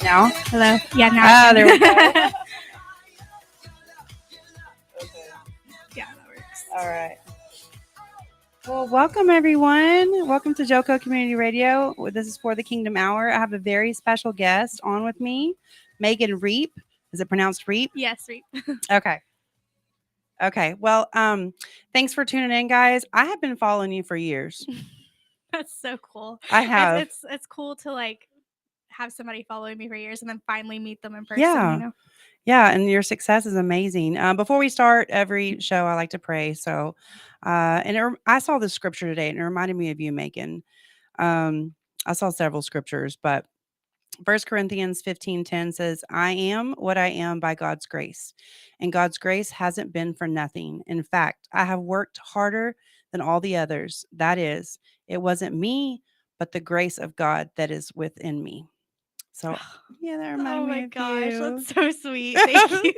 Now? Hello. Yeah, now. Ah, there we go. Yeah, that works. All right. Well, welcome everyone. Welcome to Joko Community Radio. This is for the Kingdom Hour. I have a very special guest on with me, Megan Reep. Is it pronounced Reep? Yes, Reep. Okay. Okay. Well, thanks for tuning in, guys. I have been following you for years. That's so cool. I have. It's cool to like have somebody following me for years and then finally meet them in person. Yeah. You know. Yeah, and your success is amazing. Before we start every show, I like to pray. So, I saw this scripture today, and it reminded me of you, Megan. I saw several scriptures, but 1 Corinthians 15:10 says, "I am what I am by God's grace, and God's grace hasn't been for nothing. In fact, I have worked harder than all the others. That is, it wasn't me, but the grace of God that is within me." So, yeah, that reminded Oh me my of gosh, you. that's so sweet. Thank you.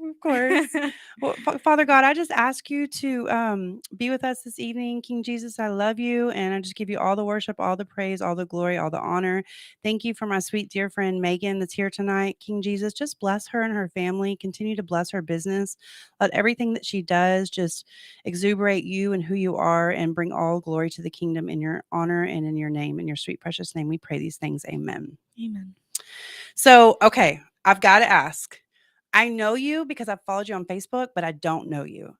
Of course. Well, Father God, I just ask you to be with us this evening. King Jesus, I love you. And I just give you all the worship, all the praise, all the glory, all the honor. Thank you for my sweet dear friend Megan that's here tonight. King Jesus, just bless her and her family. Continue to bless her business. Let everything that she does just exuberate you and who you are and bring all glory to the kingdom in your honor and in your name. In your sweet, precious name, we pray these things. Amen. Amen. So, okay, I've got to ask. I know you because I've followed you on Facebook, but I don't know you.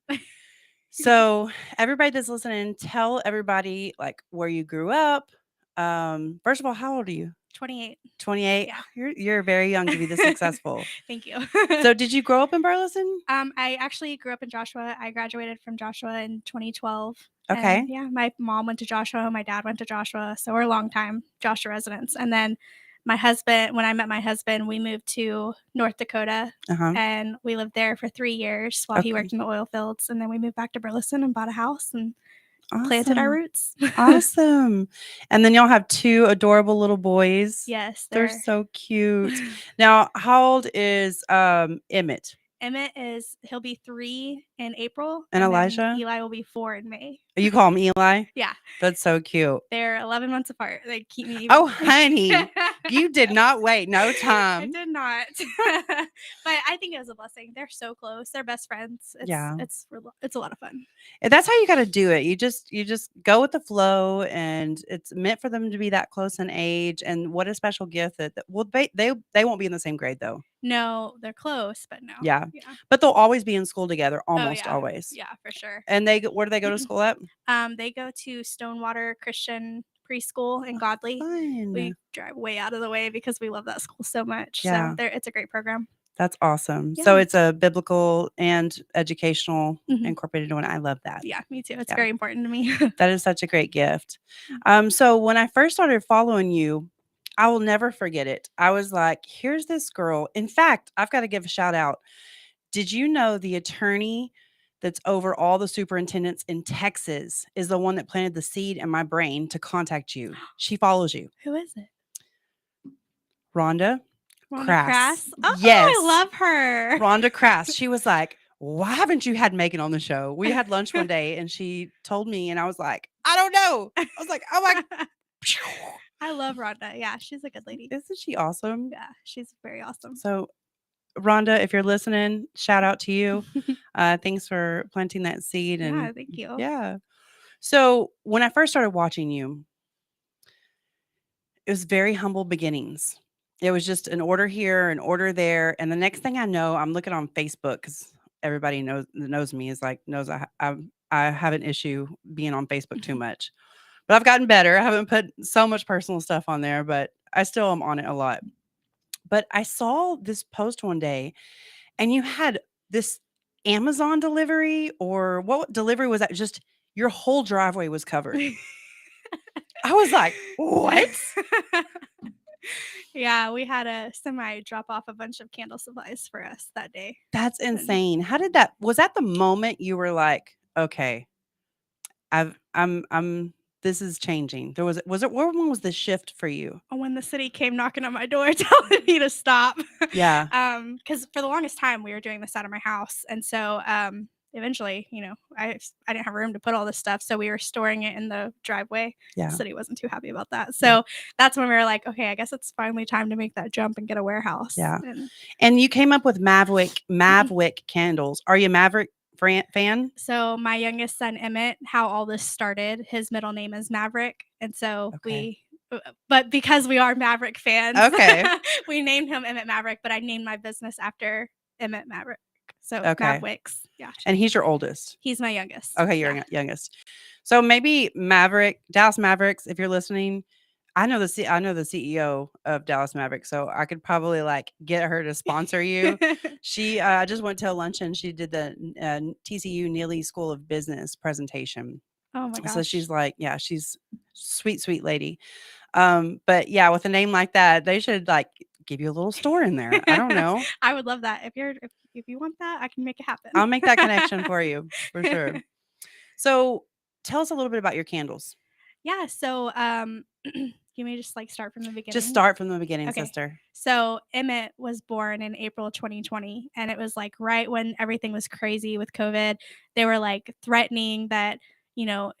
So, everybody that's listening, tell everybody like where you grew up. First of all, how old are you? 28. 28. Yeah. You're very young to be this successful. Thank you. So, did you grow up in Burleson? I actually grew up in Joshua. I graduated from Joshua in 2012. Okay. And, yeah, my mom went to Joshua. My dad went to Joshua. So we're longtime Joshua residents. And then my husband, when I met my husband, we moved to North Dakota. And we lived there for 3 years while he worked in the oil fields. And then we moved back to Burleson and bought a house and planted our roots. Awesome. And then y'all have 2 adorable little boys. Yes. They're so cute. Now, how old is Emmett? Emmett he'll be 3 in April. And Elijah? Then Eli will be 4 in May. You call him Eli? Yeah. That's so cute. They're 11 months apart. They keep me. Oh, honey. You did not wait no time. I did not. But I think it was a blessing. They're so close. They're best friends. It's a lot of fun. That's how you got to do it. You just go with the flow, and it's meant for them to be that close in age. And what a special gift that they won't be in the same grade though. No, they're close, but no. Yeah. But they'll always be in school together, almost always. Yeah, for sure. And where do they go to school at? They go to Stonewater Christian Preschool in Godley. Fun. We drive way out of the way because we love that school so much. Yeah. So it's a great program. That's awesome. Yeah. So it's a biblical and educational incorporated one. I love that. Yeah, me too. It's very important to me. That is such a great gift. So when I first started following you, I will never forget it. I was like, here's this girl. In fact, I've got to give a shout out. Did you know the attorney that's over all the superintendents in Texas is the one that planted the seed in my brain to contact you? She follows you. Who is it? Rhonda Crass. Oh, yes. I love her. Rhonda Crass. She was like, why haven't you had Megan on the show? We had lunch one day and she told me, and I was like, I don't know. I was like, oh my. I love Rhonda. Yeah, she's a good lady. Isn't she awesome? Yeah, she's very awesome. So, Rhonda, if you're listening, shout out to you. Thanks for planting that seed. And yeah, thank you. Yeah. So when I first started watching you, it was very humble beginnings. It was just an order here, an order there. And the next thing I know, I'm looking on Facebook because everybody knows me knows I have an issue being on Facebook too much. But I've gotten better. I haven't put so much personal stuff on there, but I still am on it a lot. But I saw this post one day and you had this Amazon delivery, or what delivery was that? Just your whole driveway was covered. I was like, what? Yeah, we had a semi drop off a bunch of candle supplies for us that day. That's insane. How did was that the moment you were like, okay, this is changing? Was it when was the shift for you? When the city came knocking on my door telling me to stop. Yeah. Because for the longest time we were doing this out of my house. And so eventually, I didn't have room to put all this stuff, so we were storing it in the driveway. Yeah. The city wasn't too happy about that. So that's when we were like, okay, I guess it's finally time to make that jump and get a warehouse. Yeah. And you came up with MAVWICK candles. Are you a Maverick fan? So my youngest son, Emmett, how all this started, his middle name is Maverick. And so but because we are Maverick fans, we named him Emmett Maverick, but I named my business after Emmett Maverick. So MAVWICK. Yeah. And he's your oldest? He's my youngest. Okay, you're youngest. So maybe Dallas Mavericks, if you're listening, I know the CEO of Dallas Mavericks, so I could probably like get her to sponsor you. She I just went to a luncheon. She did the TCU Neely School of Business presentation. Oh my gosh. So she's like, yeah, she's sweet lady. But yeah, with a name like that, they should like give you a little store in there. I don't know. I would love that. If you want that, I can make it happen. I'll make that connection for you for sure. So tell us a little bit about your candles. Yeah. So you may just like start from the beginning. Just start from the beginning, sister. So Emmett was born in April 2020, and it was like right when everything was crazy with COVID. They were like threatening that,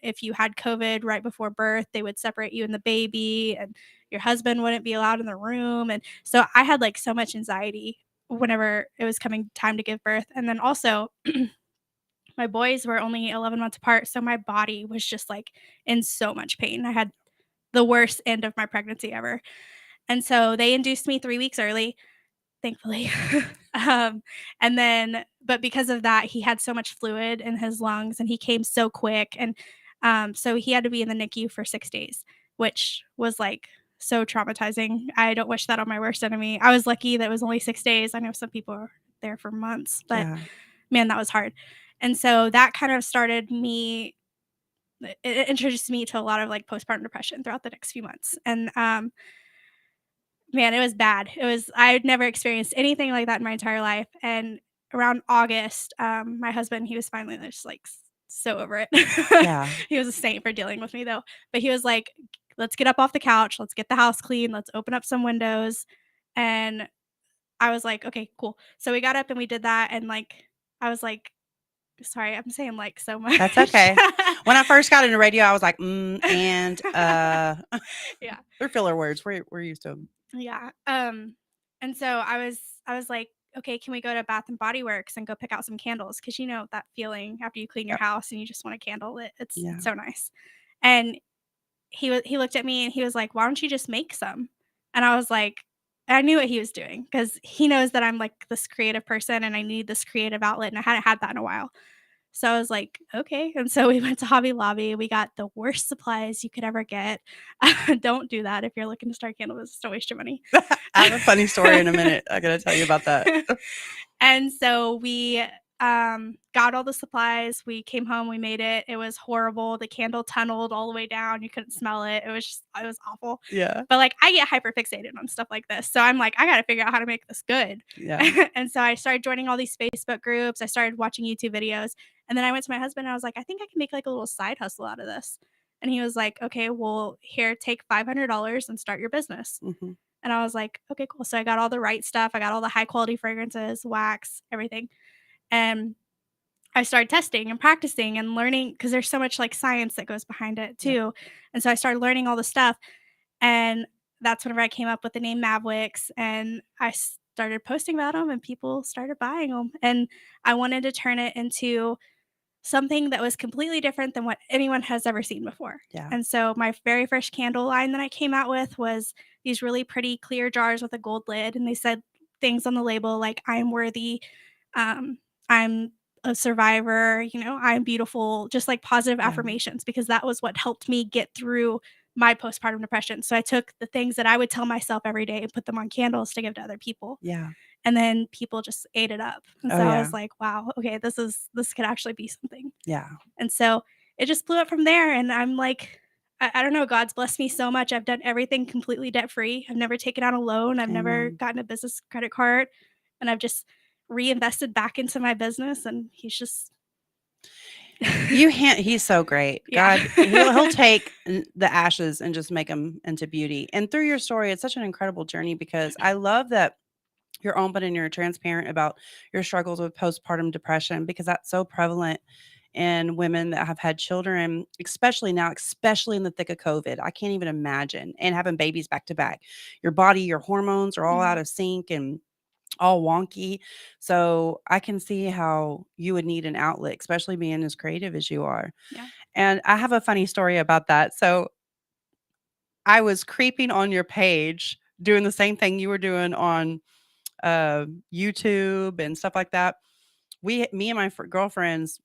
if you had COVID right before birth, they would separate you and the baby, and your husband wouldn't be allowed in the room. And so I had like so much anxiety whenever it was coming time to give birth. And then also my boys were only 11 months apart, so my body was just like in so much pain. I had the worst end of my pregnancy ever. And so they induced me 3 weeks early, thankfully. But because of that, he had so much fluid in his lungs and he came so quick. And so he had to be in the NICU for 6 days, which was like so traumatizing. I don't wish that on my worst enemy. I was lucky that it was only 6 days. I know some people are there for months, but man, that was hard. And so that kind of started me. It introduced me to a lot of like postpartum depression throughout the next few months. And man, it was bad. I'd never experienced anything like that in my entire life. And around August, my husband, he was finally just like so over it. Yeah. He was a saint for dealing with me though. But he was like, let's get up off the couch. Let's get the house clean. Let's open up some windows. And I was like, okay, cool. So we got up and we did that. And like, I was like, sorry, I'm saying like so much. That's okay. When I first got into radio, I was like, yeah. They're filler words. We're used to them. Yeah. And so I was like, okay, can we go to Bath and Body Works and go pick out some candles? Because that feeling after you clean your house and you just want a candle. It's so nice. And he looked at me and he was like, why don't you just make some? And I was like, I knew what he was doing because he knows that I'm like this creative person and I need this creative outlet and I hadn't had that in a while. So I was like, okay. And so we went to Hobby Lobby. We got the worst supplies you could ever get. Don't do that if you're looking to start candle business. Don't waste your money. I have a funny story in a minute. I got to tell you about that. And so we got all the supplies. We came home. We made it. It was horrible. The candle tunneled all the way down. You couldn't smell it. It was awful. Yeah. But like I get hyper fixated on stuff like this. So I'm like, I got to figure out how to make this good. Yeah. And so I started joining all these Facebook groups. I started watching YouTube videos. And then I went to my husband and I was like, I think I can make like a little side hustle out of this. And he was like, okay, well, here, take $500 and start your business. Mm-hmm. And I was like, okay, cool. So I got all the right stuff. I got all the high quality fragrances, wax, everything. And I started testing and practicing and learning because there's so much like science that goes behind it too. Yeah. And so I started learning all the stuff. And that's whenever I came up with the name MAVWICK, and I started posting about them and people started buying them. And I wanted to turn it into something that was completely different than what anyone has ever seen before. Yeah. And so my very first candle line that I came out with was these really pretty clear jars with a gold lid. And they said things on the label like, I'm worthy, I'm a survivor, I'm beautiful, just like positive affirmations, because that was what helped me get through my postpartum depression. So I took the things that I would tell myself every day and put them on candles to give to other people. Yeah. And then people just ate it up. And so I was like, wow, okay, this could actually be something. Yeah. And so it just blew up from there. And I'm like, I don't know, God's blessed me so much. I've done everything completely debt free. I've never taken out a loan. I've never gotten a business credit card. And I've just reinvested back into my business. And he's just... he's so great. Yeah. God, he'll take the ashes and just make them into beauty. And through your story, it's such an incredible journey because I love that you're open and you're transparent about your struggles with postpartum depression because that's so prevalent in women that have had children, especially now, especially in the thick of COVID. I can't even imagine. And having babies back to back. Your body, your hormones are all out of sync and all wonky. So I can see how you would need an outlet, especially being as creative as you are. Yeah. And I have a funny story about that. So I was creeping on your page, doing the same thing you were doing on YouTube and stuff like that. Me and my girlfriends,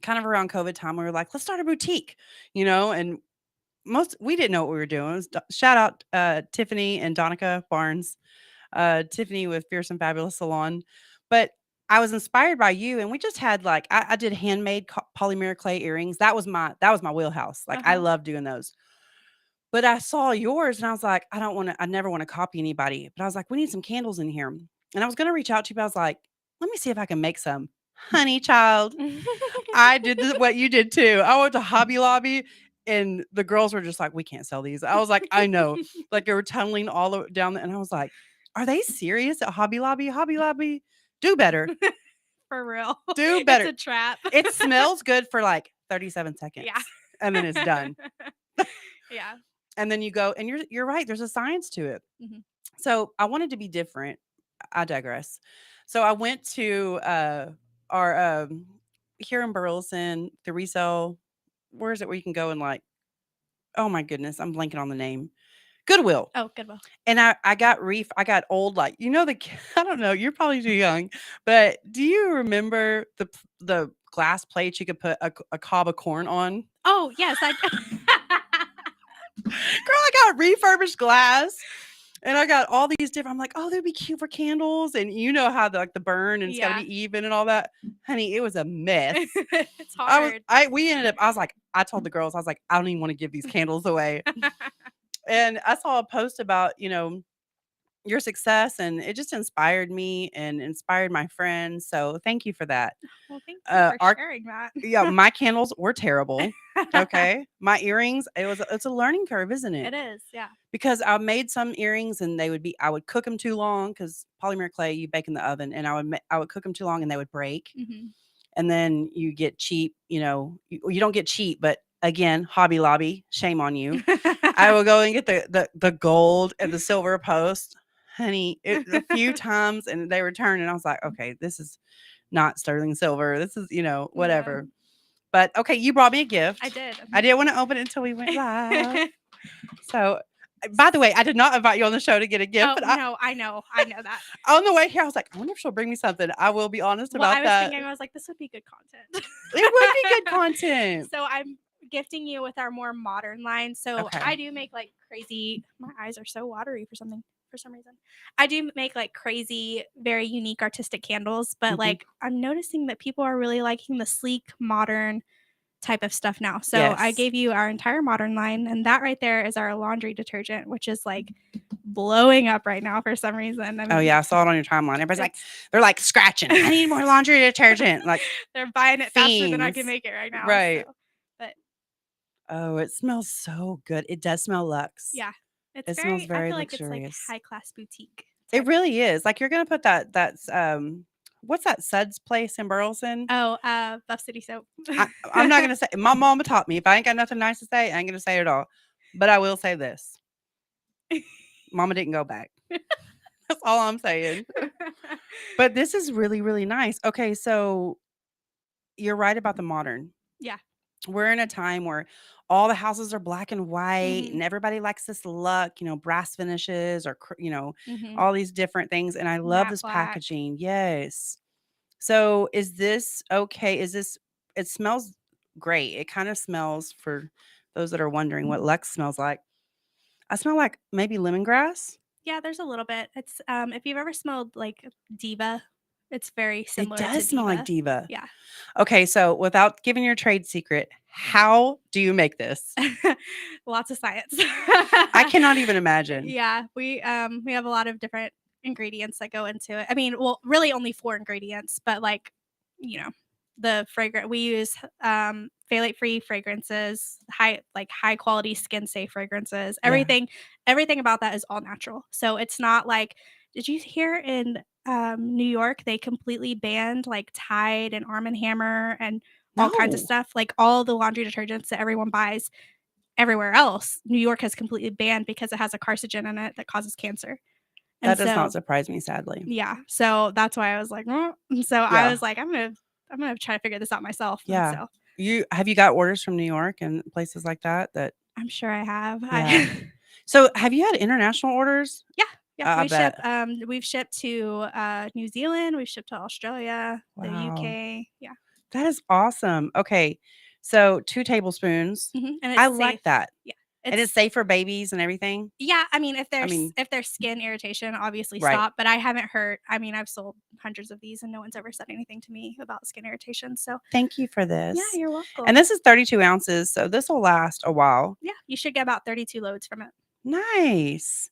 kind of around COVID time, we were like, let's start a boutique, and we didn't know what we were doing. Shout out Tiffany and Donica Barnes, Tiffany with Fierce and Fabulous Salon. But I was inspired by you, and we just had like I did handmade polymer clay earrings. That was my wheelhouse. Like I love doing those. But I saw yours and I was like, I never want to copy anybody. But I was like, we need some candles in here. And I was going to reach out to you, but I was like, let me see if I can make some. Honey child, I did what you did too. I went to Hobby Lobby and the girls were just like, we can't sell these. I was like, I know. Like they were tunneling all down there. And I was like, are they serious at Hobby Lobby? Hobby Lobby, do better. For real. Do better. It's a trap. It smells good for like 37 seconds. Yeah. And then it's done. Yeah. And then you go, and you're right. There's a science to it. Mm-hmm. So I wanted to be different. I digress. So I went to our here in Burleson, the resale. Where is it where you can go and like? Oh my goodness, I'm blanking on the name. Goodwill. Oh, Goodwill. And I got Reef. I got old, like I don't know. You're probably too young, but do you remember the glass plates you could put a cob of corn on? Oh yes, I. Girl, I got refurbished glass. And I got all these different. I'm like, oh, they'd be cute for candles, and you know how the burn and it's got to be even and all that. Honey, it was a mess. It's hard. We ended up. I was like, I told the girls, I was like, I don't even want to give these candles away. And I saw a post about your success, and it just inspired me and inspired my friends. So thank you for that. Well, thank you for sharing that. Yeah, my candles were terrible. Okay, my earrings. It's a learning curve, isn't it? It is, yeah. Because I made some earrings and I would cook them too long because polymer clay you bake in the oven, and I would cook them too long and they would break. Mm-hmm. And then you get cheap. You don't get cheap, but again, Hobby Lobby, shame on you. I will go and get the gold and the silver post. Honey, a few times and they returned, and I was like, okay, this is not sterling silver. This is, whatever. Yeah. But okay, you brought me a gift. I did. I didn't want to open it until we went live. So, by the way, I did not invite you on the show to get a gift. Oh, but no, I know that. On the way here, I was like, I wonder if she'll bring me something. I will be honest about that. I was like, this would be good content. It would be good content. So I'm gifting you with our more modern line. So okay. I do make like crazy. My eyes are so watery for some reason. I do make like crazy, very unique artistic candles, but like I'm noticing that people are really liking the sleek, modern type of stuff now. So yes. I gave you our entire modern line, and that right there is our laundry detergent, which is like blowing up right now for some reason. I mean, oh yeah, I saw it on your timeline. Everybody's like, they're like scratching. I need more laundry detergent. Like they're buying it faster than I can make it right now. Right. So, but oh, it smells so good. It does smell luxe. Yeah. It smells very I feel luxurious. Like it's like high class boutique. It really is. Like you're gonna put that's what's that Suds place in Burleson? Oh, Buff City Soap. I'm not gonna say. My mama taught me if I ain't got nothing nice to say, I ain't gonna say it at all. But I will say this: Mama didn't go back. That's all I'm saying. But this is really, really nice. Okay, so you're right about the modern. Yeah. We're in a time where all the houses are black and white, and everybody likes this look, brass finishes or, all these different things. And I love this packaging. Yes. So is this okay? It smells great. It kind of smells, for those that are wondering what Lux smells like. I smell like maybe lemongrass. Yeah, there's a little bit. It's if you've ever smelled like Diva, it's very similar. It does smell like Diva. Yeah. Okay, so without giving your trade secret, how do you make this? Lots of science. I cannot even imagine. Yeah, we have a lot of different ingredients that go into it. I mean, well, really only 4 ingredients, but like, the fragrance we use phthalate-free fragrances, high quality skin safe fragrances. Everything about that is all natural. So it's not like Did you hear in New York they completely banned like Tide and Arm& Hammer and all kinds of No. stuff, like all the laundry detergents that everyone buys everywhere else, New York has completely banned because it has a carcinogen in it that causes cancer. And That does not so surprise me, sadly. yeah, so that's why I was like, "Mm." And so I Yeah. was like, I'm gonna try to figure this out myself. And Yeah. so Have you got orders from New York and places like that? I'm sure I have. Yeah. So have you had international orders? Yeah, yeah. I bet. We've shipped to New Zealand, we've shipped to Australia, the Wow. UK. Yeah. That is awesome. Okay. So 2 tablespoons. And I it's like safe. that. Yeah. And it's safe for babies and everything? Yeah, I mean, I mean, if there's skin irritation, obviously right. stop, but I haven't heard. I mean, I've sold hundreds of these and no one's ever said anything to me about skin irritation, so Thank you for yeah, this. you're And welcome. this is 32 ounces, so this will last a while. Yeah, you should get about 32 loads from it. Nice.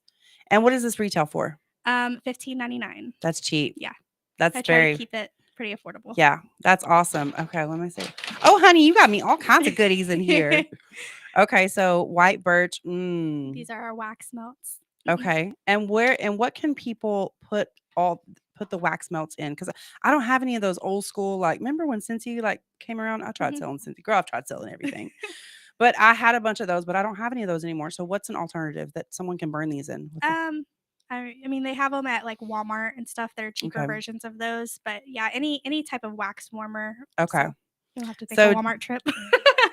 And what does this retail for? $15.99. That's cheap. Yeah. That's I try to keep it pretty affordable. Yeah, that's awesome. Okay, let me see. Oh, honey, you got me all kinds of goodies in here. Okay, so white birch. These are our wax melts. Okay. And what can people put the wax melts in? Because I don't have any of those old school, like, remember when Scentsy like came around? I tried selling Scentsy. Girl, I've tried selling everything. But I had a bunch of those, but I don't have any of those anymore. So what's an alternative that someone can burn these in? I mean, they have them at like Walmart and stuff. They're cheaper Okay. versions of those, but yeah, any type of wax warmer. Okay. So you'll have to think a Walmart trip.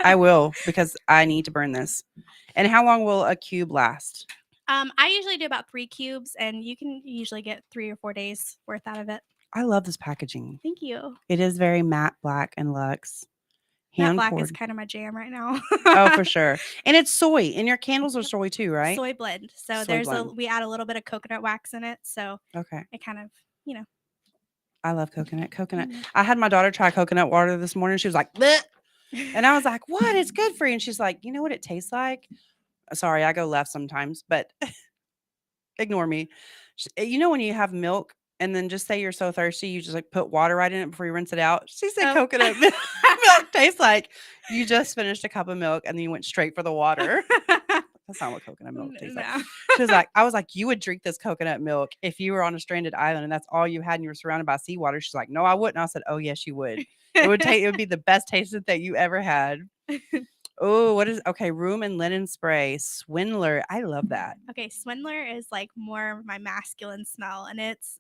I will, because I need to burn this. And how long will a cube last? I usually do about 3 cubes, and you can usually get 3 or 4 days worth out of it. I love this packaging. Thank you. It is very matte black and luxe. Matte black is kind of my jam right now. Oh, for sure. And it's soy. And your candles are soy too, right? Soy blend. So we add a little bit of coconut wax in it. So okay, it kind of, I love coconut. I had my daughter try coconut water this morning. She was like, bleh. And I was like, what? It's good for you. And she's like, you know what it tastes like? Sorry, I go left sometimes, but ignore me. You know, when you have milk and then just say you're so thirsty, you just like put water right in it before you rinse it out. She said coconut milk tastes like you just finished a cup of milk and then you went straight for the water. That's not what coconut milk tastes like. She was like, I was like, you would drink this coconut milk if you were on a stranded island and that's all you had and you were surrounded by seawater. She's like, no, I wouldn't. I said, oh yes, you would. It would be the best tasted that you ever had. Oh, room and linen spray. Swindler. I love that. Okay, Swindler is like more my masculine smell, and it's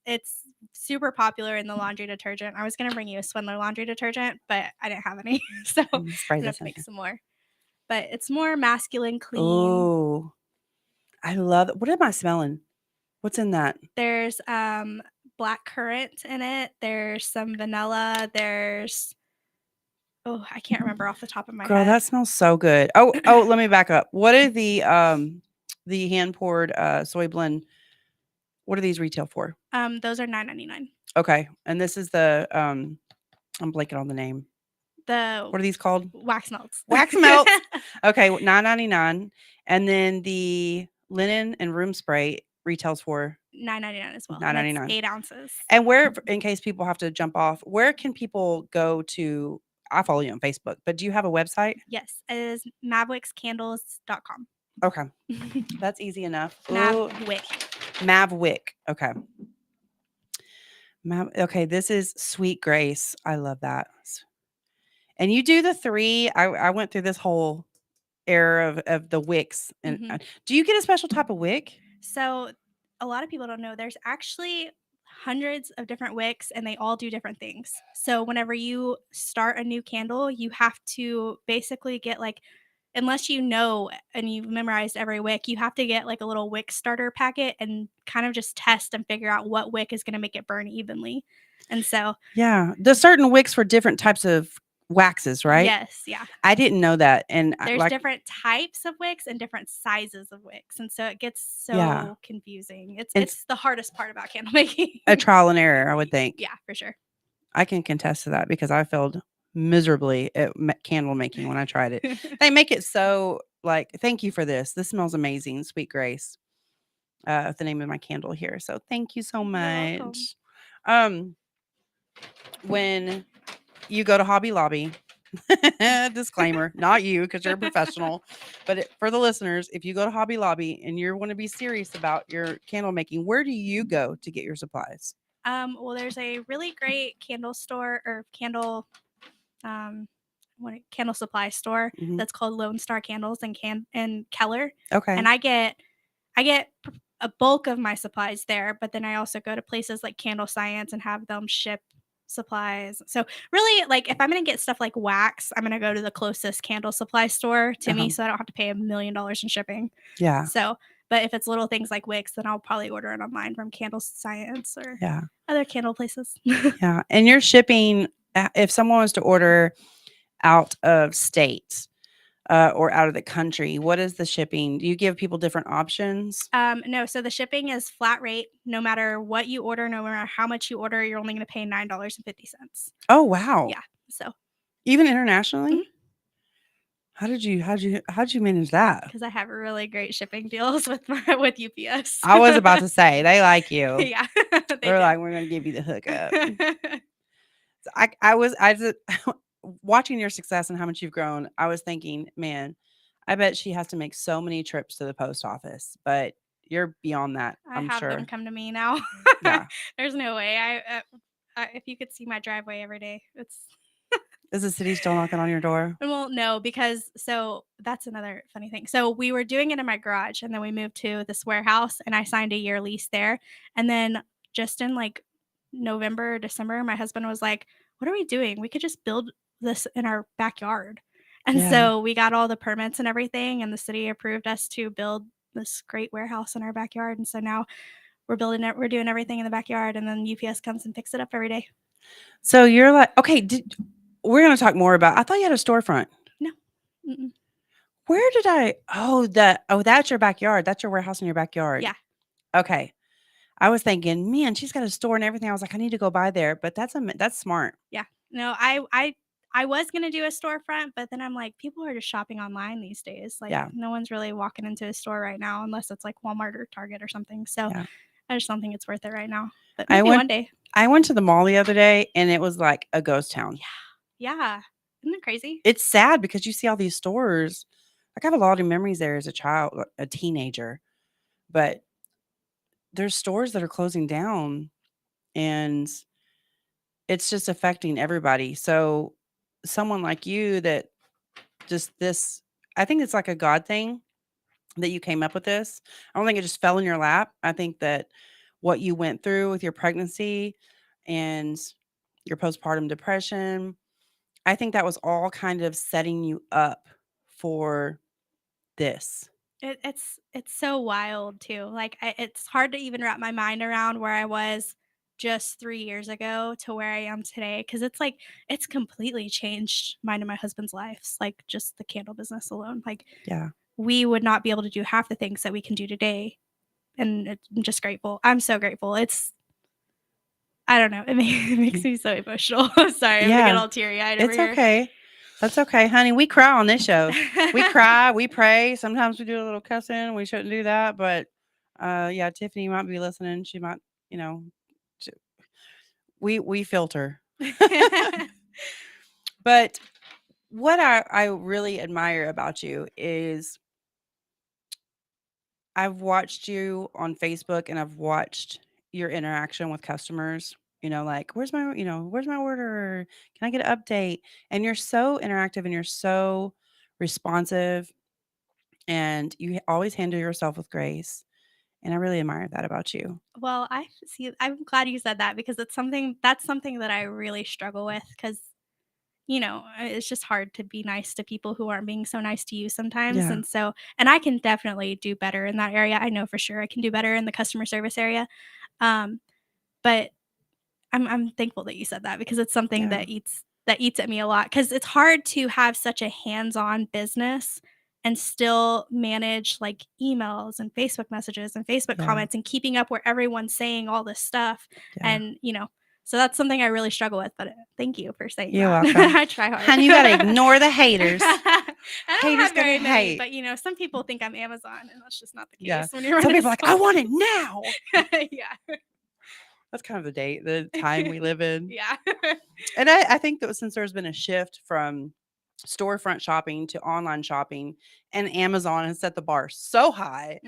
super popular in the laundry detergent. I was gonna bring you a Swindler laundry detergent, but I didn't have any, so I'm gonna have to make some more. But it's more masculine, clean. Oh, I love it. What am I smelling? What's in that? There's black currant in it. There's some vanilla. There's I can't remember off the top of my head. Girl, that smells so good. Oh, let me back up. What are the hand poured soy blend? What are these retail for? Those are $9.99. Okay, and this is the I'm blanking on the name. What are these called? Wax melts. Wax melts. Okay, $9.99, and then the linen and room spray retails for $9.99 as well. $9.99. 8 ounces. And where, in case people have to jump off, where can people go to? I follow you on Facebook, but do you have a website? Yes, it is MAVWICKscandles.com. Okay, that's easy enough. MAVWICK. MAVWICK. Okay. Okay, this is Sweet Grace. I love that. And you do the 3. I went through this whole era of the wicks. And do you get a special type of wick? So a lot of people don't know there's actually hundreds of different wicks and they all do different things. So whenever you start a new candle, you have to basically get unless you know and you've memorized every wick, you have to get like a little wick starter packet and kind of just test and figure out what wick is going to make it burn evenly. And so yeah, there's certain wicks for different types of waxes, right? Yes, yeah. I didn't know that. And there's different types of wicks and different sizes of wicks, and so it gets so confusing. It's the hardest part about candle making. A trial and error, I would think. Yeah, for sure. I can contest to that because I failed miserably at candle making when I tried it. They make it so thank you for this. This smells amazing, Sweet Grace. The name of my candle here. So thank you so much. When you go to Hobby Lobby Disclaimer, not you, because you're a professional. But for the listeners, if you go to Hobby Lobby and you want to be serious about your candle making, where do you go to get your supplies? Well, there's a really great candle store or candle supply store that's called Lone Star Candles in Keller. Okay. And I get a bulk of my supplies there, but then I also go to places like Candle Science and have them ship supplies. So really, like if I'm gonna get stuff like wax, I'm gonna go to the closest candle supply store to me, so I don't have to pay $1 million in shipping. Yeah. So, but if it's little things like wicks, then I'll probably order it online from Candle Science or other candle places. Yeah. And your shipping, if someone was to order out of state or out of the country, what is the shipping? Do you give people different options? No. So the shipping is flat rate. No matter what you order, no matter how much you order, you're only going to pay $9.50. Oh, wow. Yeah. So even internationally? How'd you manage that? Because I have really great shipping deals with UPS. I was about to say they like you. Yeah. They're like, we're going to give you the hookup. So I was watching your success and how much you've grown. I was thinking, man, I bet she has to make so many trips to the post office, but you're beyond that. I'm I have sure. them come to me now. Yeah. There's no way. If you could see my driveway every day, it's. Is the city still knocking on your door? Well, no, because so that's another funny thing. So we were doing it in my garage, and then we moved to this warehouse, and I signed a year lease there. And then just in like November, December, my husband was like, "What are we doing? We could just build this in our backyard." And so we got all the permits and everything, and the city approved us to build this great warehouse in our backyard. And so now we're building it. We're doing everything in the backyard, and then UPS comes and picks it up every day. So you're like, okay, we're going to talk more about, I thought you had a storefront. No. Mm-mm. Where did that's your backyard. That's your warehouse in your backyard. Yeah. Okay. I was thinking, man, she's got a store and everything. I was like, I need to go by there, but that's smart. Yeah. No, I was going to do a storefront, but then I'm like, people are just shopping online these days. Like no one's really walking into a store right now unless it's like Walmart or Target or something. So I just don't think it's worth it right now. But maybe one day. I went to the mall the other day and it was like a ghost town. Yeah. Yeah. Isn't it crazy? It's sad because you see all these stores. Like I have a lot of memories there as a child, a teenager, but there's stores that are closing down and it's just affecting everybody. So someone like you that just this, I think it's like a God thing that you came up with this. I don't think it just fell in your lap. I think that what you went through with your pregnancy and your postpartum depression, I think that was all kind of setting you up for this. It's so wild too. Like it's hard to even wrap my mind around where I was just 3 years ago to where I am today, because it's like it's completely changed mine and my husband's lives. Like just the candle business alone. Like we would not be able to do half the things that we can do today, and I'm just grateful. I'm so grateful. I don't know. It makes me so emotional. Sorry, I'm gonna get all teary-eyed over here. It's okay. That's okay, honey. We cry on this show. We cry, we pray. Sometimes we do a little cussing. We shouldn't do that, but Tiffany might be listening. She might, we filter. But what I really admire about you is I've watched you on Facebook and I've watched your interaction with customers. Like, where's my order? Can I get an update? And you're so interactive and you're so responsive and you always handle yourself with grace. And I really admire that about you. Well, I'm glad you said that because that's something that I really struggle with because, it's just hard to be nice to people who aren't being so nice to you sometimes. Yeah. And I can definitely do better in that area. I know for sure I can do better in the customer service area. But I'm thankful that you said that because it's something that eats at me a lot because it's hard to have such a hands-on business and still manage like emails and Facebook messages and Facebook comments and keeping up where everyone's saying all this stuff. And, so that's something I really struggle with, but thank you for saying You're that. welcome. I try hard. Honey, you got to ignore the haters. I don't Haters have very gonna many, hate. but some people think I'm Amazon and that's just not the case. Yeah. When you're Some people are like, I want it now. Yeah. That's kind of the time we live in. Yeah. And I think that since there's been a shift from storefront shopping to online shopping, and Amazon has set the bar so high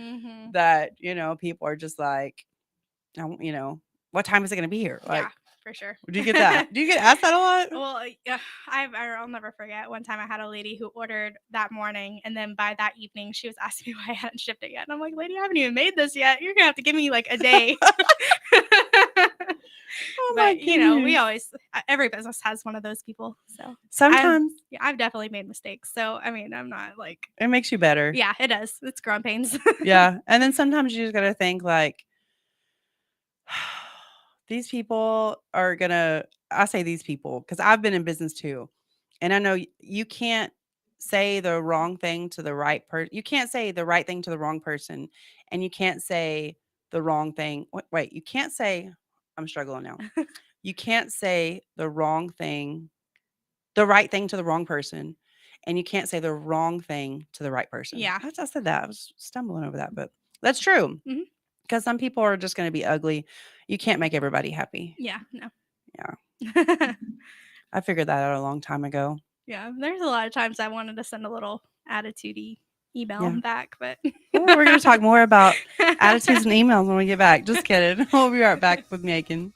that, people are just like, what time is it going to be here? Like, yeah, for sure. do you get that? Do you get asked that a lot? Well, yeah, I'll never forget one time I had a lady who ordered that morning, and then by that evening, she was asking me why I hadn't shipped it yet. And I'm like, lady, I haven't even made this yet. You're going to have to give me like a day. Oh my goodness. we always, every business has one of those people. So sometimes I've definitely made mistakes. So, I mean, I'm not like. It makes you better. Yeah, it does. It's growing pains. Yeah. And then sometimes you just got to think like, these people are going to, I say these people because I've been in business too. And I know you can't say the wrong thing to the right person. You can't say the right thing to the wrong person. And you can't say the wrong thing. Wait, you can't say, I'm struggling now. You can't say the right thing to the wrong person. And you can't say the wrong thing to the right person. Yeah. I said that. I was stumbling over that, but that's true. Because some people are just going to be ugly. You can't make everybody happy. Yeah, no. Yeah. I figured that out a long time ago. Yeah, there's a lot of times I wanted to send a little attitude-y email back, but well, we're going to talk more about attitudes and emails when we get back. Just kidding. We'll be right back with Megan.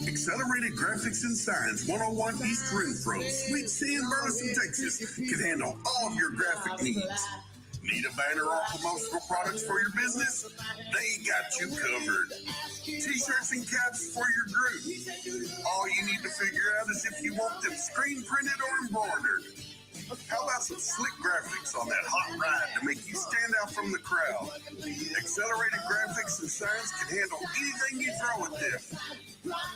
Accelerated Graphics and Signs, 101 East Renfro, Sweet C in Burleson, Texas, can handle all of your graphic needs. Need a banner or promotional products for your business? They got you covered. T-shirts and caps for your group. All you need to figure out is if you want them screen printed or embroidered. How about some slick graphics on that hot ride to make you stand out from the crowd? Accelerated Graphics and Signs can handle anything you throw at them.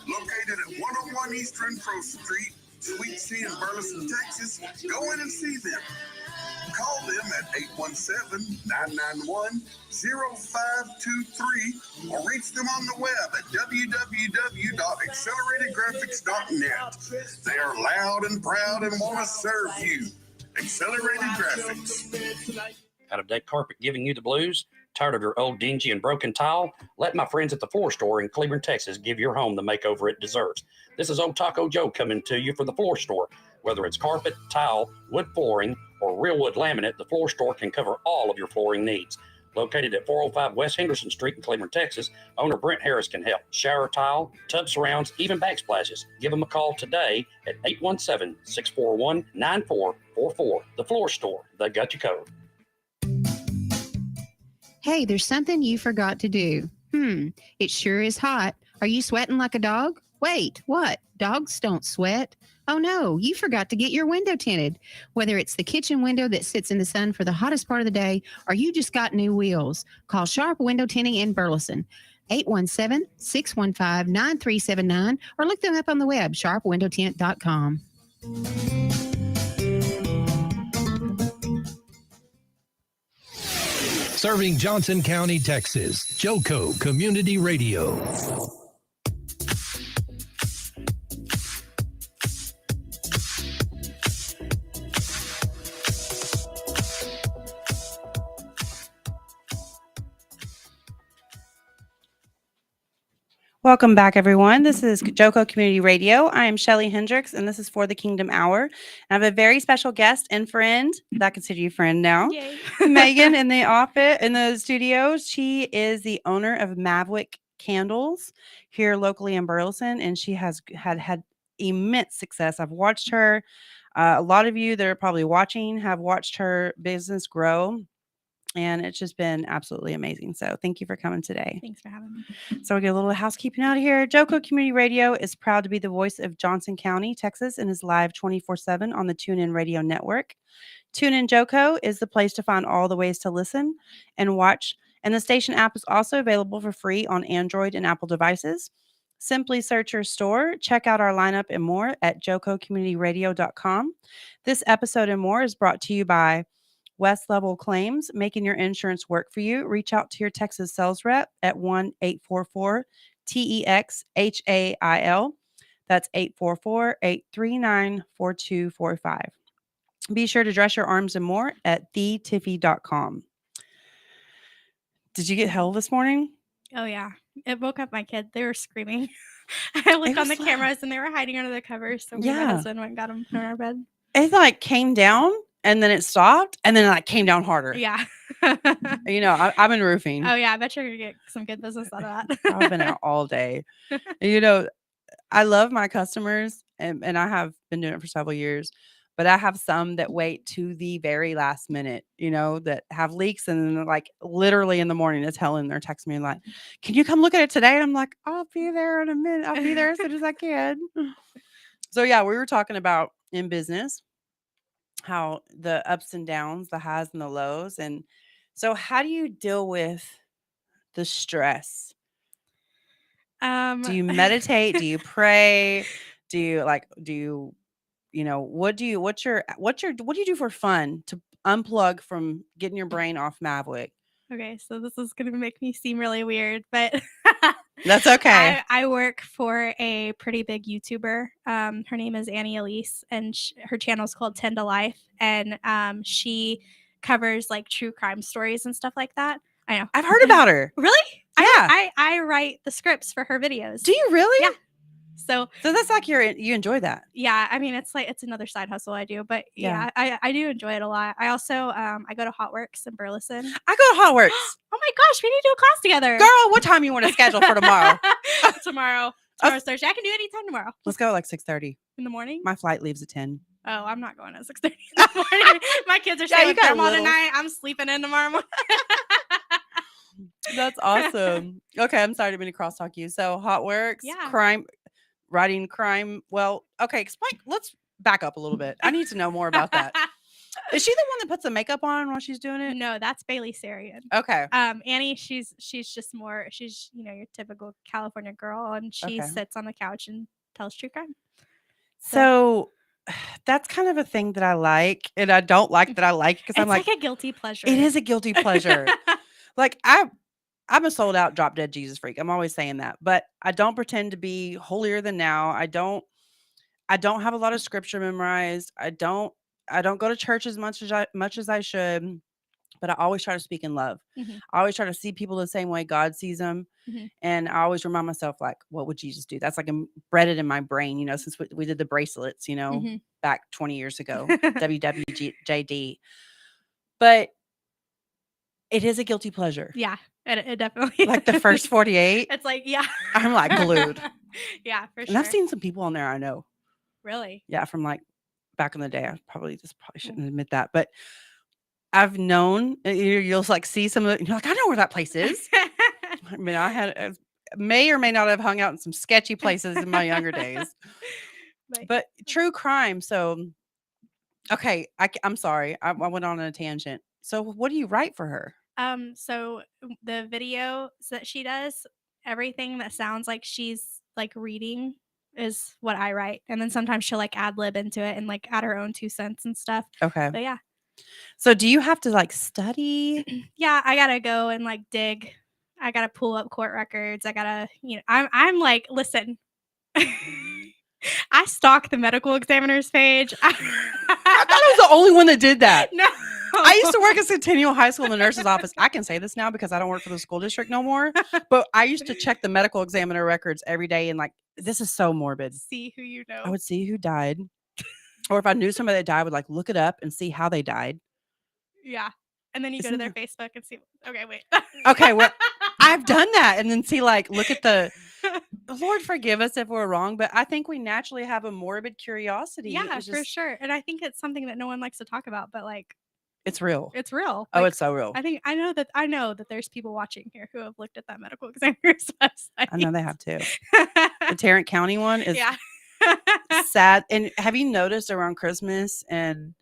Located at 101 East Renfro Street, Sweet C in Burleson, Texas, go in and see them. Call them at 817-991-0523 or reach them on the web at www.acceleratedgraphics.net. They are loud and proud and want to serve you. Accelerated Graphics. Out of deck carpet giving you the blues? Tired of your old dingy and broken tile? Let my friends at the Floor Store in Cleburne, Texas give your home the makeover it deserves. This is Old Taco Joe coming to you for the Floor Store. Whether it's carpet, tile, wood flooring, or real wood laminate, the Floor Store can cover all of your flooring needs. Located at 405 West Henderson Street in Cleburne, Texas, owner Brent Harris can help. Shower tile, tub surrounds, even backsplashes. Give them a call today at 817-641-9444. The Floor Store, they got you covered. Hey, there's something you forgot to do. It sure is hot. Are you sweating like a dog? Wait, what? Dogs don't sweat. Oh no, you forgot to get your window tinted. Whether it's the kitchen window that sits in the sun for the hottest part of the day, or you just got new wheels, call Sharp Window Tinting in Burleson. 817-615-9379, or look them up on the web, sharpwindowtint.com. Serving Johnson County, Texas. Joco Community Radio. Welcome back, everyone. This is Joco Community Radio. I am Shelly Hendrix, and this is For the Kingdom Hour. And I have a very special guest and friend that I consider you friend now. Megan in the studio. She is the owner of MAVWICK Candles here locally in Burleson, and she has had immense success. I've watched her. A lot of you that are probably watching have watched her business grow. And it's just been absolutely amazing. So thank you for coming today. Thanks for having me. So we'll get a little housekeeping out of here. Joco Community Radio is proud to be the voice of Johnson County, Texas, and is live 24/7 on the TuneIn Radio Network. TuneIn Joco is the place to find all the ways to listen and watch. And the station app is also available for free on Android and Apple devices. Simply search your store. Check out our lineup and more at jococommunityradio.com. This episode and more is brought to you by West Level Claims, making your insurance work for you. Reach out to your Texas sales rep at 1-844-TEXHAIL. That's 844-839-4245. Be sure to dress your arms and more at thetiffy.com. Did you get hell this morning? Oh, yeah. It woke up my kid. They were screaming. I looked on the cameras and they were hiding under the covers. So me and my husband went and got them in our bed. It like came down and then it stopped and then it like came down harder. Yeah. You know, I've been roofing. Oh, yeah. I bet you're going to get some good business out of that. I've been out all day. You know, I love my customers and I have been doing it for several years. But I have some that wait to the very last minute, you know, that have leaks and then like literally in the morning it's Helen. They're texting me like, can you come look at it today? And I'm like, I'll be there in a minute. I'll be there as soon as I can. So yeah, we were talking about in business, how the ups and downs, the highs and the lows. And so how do you deal with the stress? Do you meditate? Do you pray? Do you you know, what do you do for fun to unplug from getting your brain off MAVWICK? Okay, so this is going to make me seem really weird, but that's okay. I work for a pretty big YouTuber. Her name is Annie Elise, and her channel is called 10 to Life, and she covers like true crime stories and stuff like that. I know. I've heard about her. Really? Yeah. I write the scripts for her videos. Do you really? Yeah. So that's like you enjoy that. Yeah, I mean it's another side hustle I do, but yeah, I do enjoy it a lot. I also I go to HotWorks in Burleson. I go to HotWorks. Oh my gosh, we need to do a class together. Girl, what time you want to schedule for tomorrow? Tomorrow's Thursday. I can do any time tomorrow. Let's go at like 6:30 in the morning. My flight leaves at 10. Oh, I'm not going at 6:30 in the morning. My kids are staying with grandma tonight. I'm sleeping in tomorrow morning. That's awesome. Okay, I'm sorry to be crosstalk you. So HotWorks, writing crime. Well, okay, explain. Let's back up a little bit. I need to know more about that. Is she the one that puts the makeup on while she's doing it? No, that's Bailey Sarian. Okay. Annie, she's just more, she's, you know, your typical California girl, and she sits on the couch and tells true crime. So that's kind of a thing that I like, and I don't like that I like because I'm like a guilty pleasure. It is a guilty pleasure. Like I'm a sold out drop dead Jesus freak. I'm always saying that, but I don't pretend to be holier than thou. I don't have a lot of scripture memorized. I don't go to church as much as I should, but I always try to speak in love. Mm-hmm. I always try to see people the same way God sees them. Mm-hmm. And I always remind myself, like, what would Jesus do? That's like embedded in my brain, you know, since we did the bracelets, you know, back 20 years ago, WWJD. But it is a guilty pleasure. Yeah, it definitely like the first 48. It's like, yeah. I'm like glued. Yeah, for sure. And I've seen some people on there I know. Really? Yeah, from like back in the day. I probably shouldn't admit that, but I've known, you'll like see some of it, and you're like, I know where that place is. I mean, I may or may not have hung out in some sketchy places in my younger days. But true crime. So, okay, I'm sorry. I went on a tangent. So what do you write for her? So the videos that she does, everything that sounds like she's like reading is what I write. And then sometimes she'll like ad lib into it and like add her own 2 cents and stuff. Okay. But yeah. So do you have to like study? Yeah, I gotta go and like dig. I gotta pull up court records. I gotta, you know, I'm like, listen. I stalk the medical examiner's page. I thought I was the only one that did that. No. I used to work at Centennial High School in the nurse's office. I can say this now because I don't work for the school district no more. But I used to check the medical examiner records every day, and like, this is so morbid. See who you know. I would see who died. Or if I knew somebody that died, I would like look it up and see how they died. Yeah. And then you go to their Facebook and see. Okay, wait. Okay, well, I've done that. And then see, like, look at the Lord forgive us if we're wrong, but I think we naturally have a morbid curiosity. Yeah, for sure. And I think it's something that no one likes to talk about, but like, it's real. It's real. Oh, it's so real. I know that there's people watching here who have looked at that medical examiner's website. I know they have too. The Tarrant County one is sad. And have you noticed around Christmas and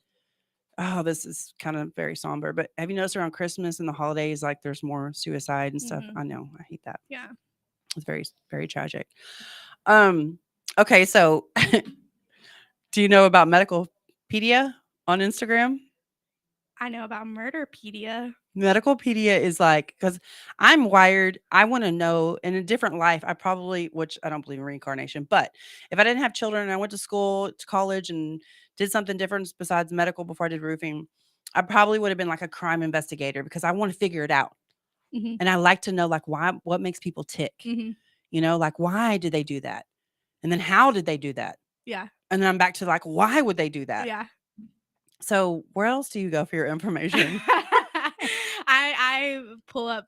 this is kind of very somber, but have you noticed around Christmas and the holidays, like there's more suicide and stuff? I know. I hate that. Yeah. It's very, very tragic. Okay, so do you know about Medicalpedia on Instagram? I know about Murderpedia. Medicalpedia is like, because I'm wired, I want to know in a different life. I probably, which I don't believe in reincarnation, but if I didn't have children and I went to school, to college, and did something different besides medical before I did roofing, I probably would have been like a crime investigator because I want to figure it out. Mhm. And I like to know, like, why, what makes people tick? Mhm. You know, like, why did they do that? And then how did they do that? Yeah. And then I'm back to like, why would they do that? Yeah. So where else do you go for your information? I pull up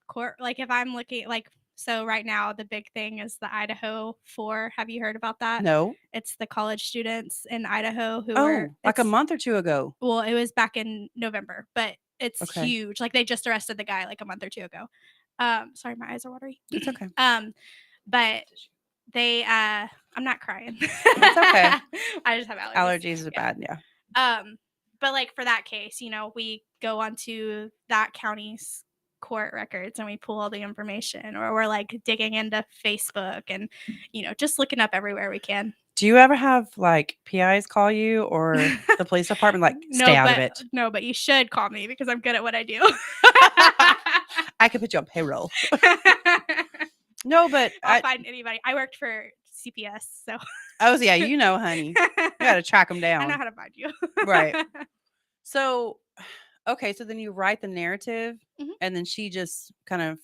court, like if I'm looking, like, so right now the big thing is the Idaho 4. Have you heard about that? No. It's the college students in Idaho who Oh, like a month or two ago. Well, it was back in November, but it's Okay. huge. Like they just arrested the guy like a month or two ago. Sorry, my eyes are watery. It's okay. But they I'm not crying. It's okay. I just have allergies. Allergies are bad, yeah. But like for that case, you know, we go onto that county's court records and we pull all the information, or we're like digging into Facebook and, you know, just looking up everywhere we can. Do you ever have like PIs call you or the police department like stay out of it? No, but you should call me because I'm good at what I do. I could put you on payroll. No, but I'll find anybody. I worked for CPS, so. Oh, yeah, you know, honey. You got to track them down. I know how to find you. Right. So, okay, so then you write the narrative, and then she just kind of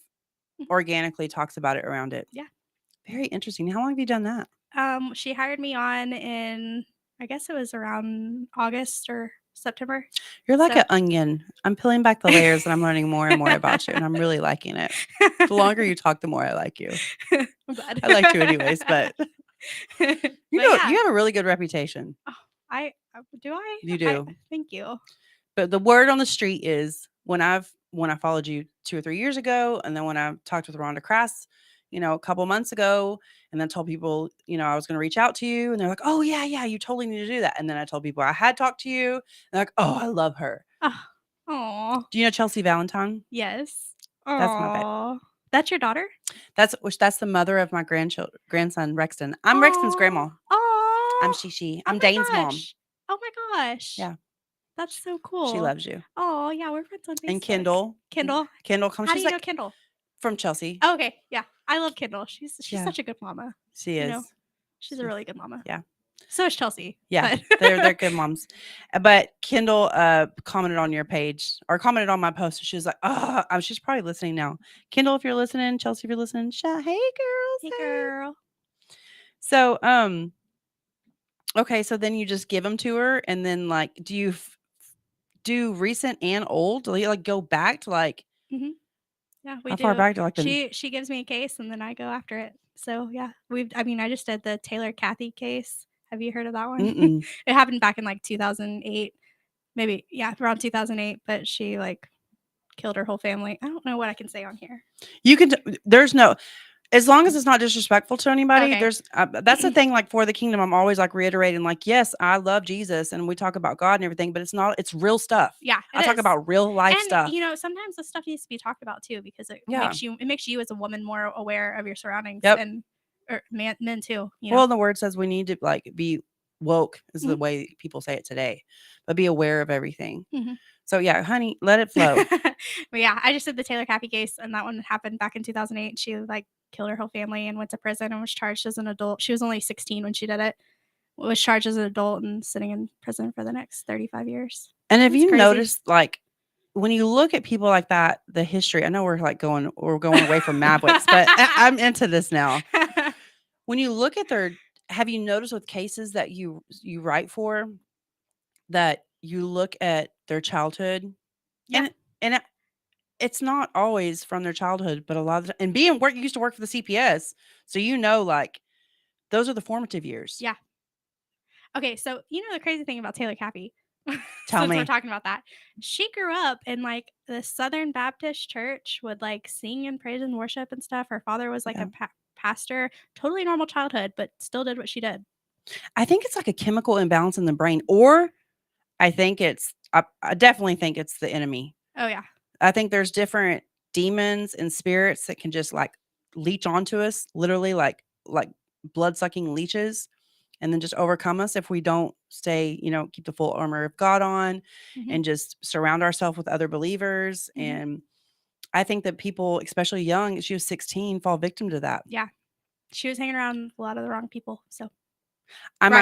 organically talks about it around it. Yeah. Very interesting. How long have you done that? She hired me on in, I guess it was around August or September. You're like an onion. I'm peeling back the layers and I'm learning more and more about you, and I'm really liking it. The longer you talk, the more I like you. I'm glad. I like you anyways, but you have a really good reputation. Oh, do I? You do. Thank you. But the word on the street is when I followed you 2 or 3 years ago, and then when I talked with Rhonda Crass, you know, a couple months ago, and then told people, you know, I was going to reach out to you, and they're like, "Oh yeah, you totally need to do that." And then I told people I had talked to you, and they're like, "Oh, I love her." Oh. Do you know Chelsea Valentine? Yes. That's my babe. That's your daughter? That's the mother of my grandson Rexton. I'm Rexton's grandma. Oh. I'm Shishi. I'm Dane's mom. Oh my gosh. Yeah. That's so cool. She loves you. Oh yeah, we're friends on Facebook. And Kendall. Kendall comes. How do you know Kendall? From Chelsea. Oh, okay. Yeah. I love Kendall. She's such a good mama. She is. You know? She's a really good mama. Yeah. So is Chelsea. Yeah. They're good moms. But Kendall commented on your page or commented on my post. She was like, "Oh, she's probably listening now." Kendall, if you're listening, Chelsea, if you're listening, hey girls. Hey girl. So okay, so then you just give them to her, and then like do you do recent and old? Do you like go back to like Yeah, we how do. far back to like she gives me a case and then I go after it. So yeah, I just did the Taylor Kathy case. Have you heard of that one? It happened back in like 2008, maybe around 2008. But she like killed her whole family. I don't know what I can say on here. You can. There's no. As long as it's not disrespectful to anybody, there's that's the thing. Like for the kingdom, I'm always like reiterating, like, yes, I love Jesus, and we talk about God and everything, but it's not. It's real stuff. Yeah, I talk about real life stuff. You know, sometimes the stuff needs to be talked about too, because it makes you as a woman more aware of your surroundings, and men too. You know? Well, the word says we need to like be woke, is the way people say it today, but be aware of everything. So yeah, honey, let it flow. But yeah, I just did the Taylor Kathy case, and that one happened back in 2008. She like killed her whole family and went to prison and was charged as an adult. She was only 16 when she did it. Was charged as an adult and sitting in prison for the next 35 years. And have you noticed, like, when you look at people like that, the history? I know we're going away from MAVWICK, but I'm into this now. When you look at have you noticed with cases that you write for, that you look at their childhood, and it's not always from their childhood, but a lot of and you used to work for the CPS, so you know, like those are the formative years. Yeah. Okay, so you know the crazy thing about Taylor Kathy. Tell me. We're talking about that. She grew up in like the Southern Baptist church, would like sing and praise and worship and stuff. Her father was like a pastor. Totally normal childhood, but still did what she did. I think it's like a chemical imbalance in the brain, or I think I definitely think it's the enemy. Oh yeah. I think there's different demons and spirits that can just like leech onto us, literally like blood-sucking leeches, and then just overcome us if we don't stay, keep the full armor of God on and just surround ourselves with other believers. And I think that people, especially young, she was 16, fall victim to that. Yeah. She was hanging around with a lot of the wrong people. So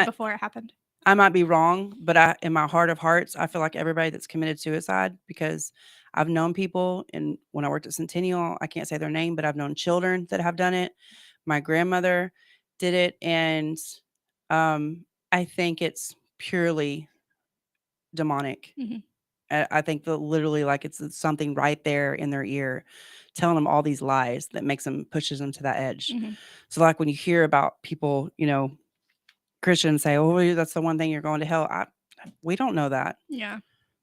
before it happened. I might be wrong, but in my heart of hearts, I feel like everybody that's committed suicide, because I've known people, and when I worked at Centennial, I can't say their name, but I've known children that have done it. My grandmother did it, and I think it's purely demonic. I think that literally, like, it's something right there in their ear telling them all these lies that pushes them to that edge. So like when you hear about people, Christians say, "Oh, that's the one thing you're going to hell." We don't know that. Yeah.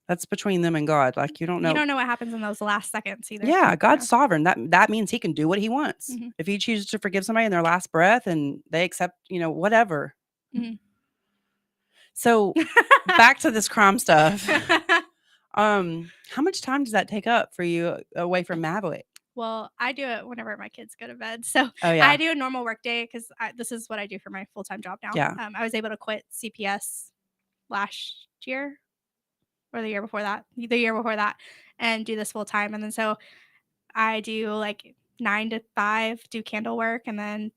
That's between them and God. Like, you don't know. You don't know what happens in those last seconds either. Yeah, God's sovereign. That means he can do what he wants. If he chooses to forgive somebody in their last breath and they accept, whatever. So back to this crime stuff. How much time does that take up for you away from MAVWICK? Well, I do it whenever my kids go to bed. So yeah. I do a normal work day because this is what I do for my full-time job now. Yeah. I was able to quit CPS last year or the year before that, and do this full-time. And then so I do like 9 to 5, do candle work, and then,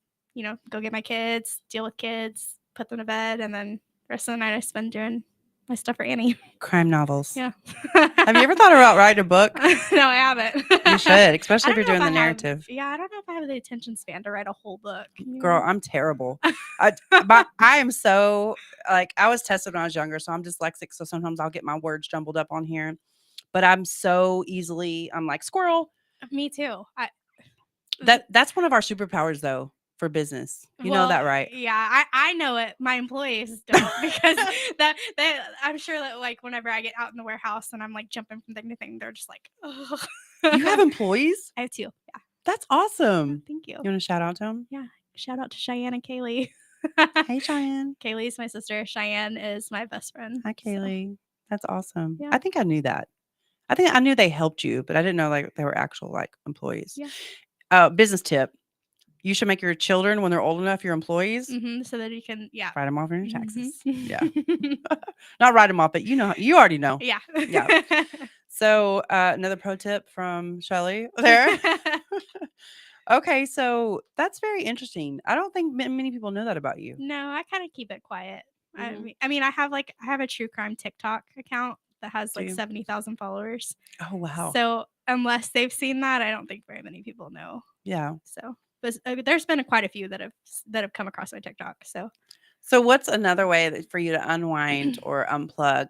go get my kids, deal with kids, put them to bed, and then the rest of the night I spend doing my stuff for Annie. Crime novels. Yeah. Have you ever thought about writing a book? No, I haven't. You should, especially if you're doing the narrative. I don't know if I have the attention span to write a whole book. Girl, I'm terrible. I am so, like, I was tested when I was younger, so I'm dyslexic, so sometimes I'll get my words jumbled up on here. But I'm so I'm like, squirrel. Me too. That's one of our superpowers, though, for business. You know that, right? Yeah, I know it. My employees don't, because I'm sure that, like, whenever I get out in the warehouse and I'm like jumping from thing to thing, they're just like, oh. You have employees? I have 2. Yeah. That's awesome. Thank you. You want to shout out to them? Yeah. Shout out to Cheyenne and Kaylee. Hey, Cheyenne. Kaylee's my sister. Cheyenne is my best friend. Hi, Kaylee. So. That's awesome. Yeah. I think I knew that. I think I knew they helped you, but I didn't know like they were actual like employees. Yeah. Business tip. You should make your children, when they're old enough, your employees. So that you can, write them off on your taxes. Yeah. Not write them off, but you already know. Yeah. Yeah. So another pro tip from Shelly there. Okay, so that's very interesting. I don't think many people know that about you. No, I kind of keep it quiet. I mean, I have a true crime TikTok account that has like 70,000 followers. Oh, wow. So unless they've seen that, I don't think very many people know. Yeah. So but there's been quite a few that have come across my TikTok. So what's another way for you to unwind or unplug?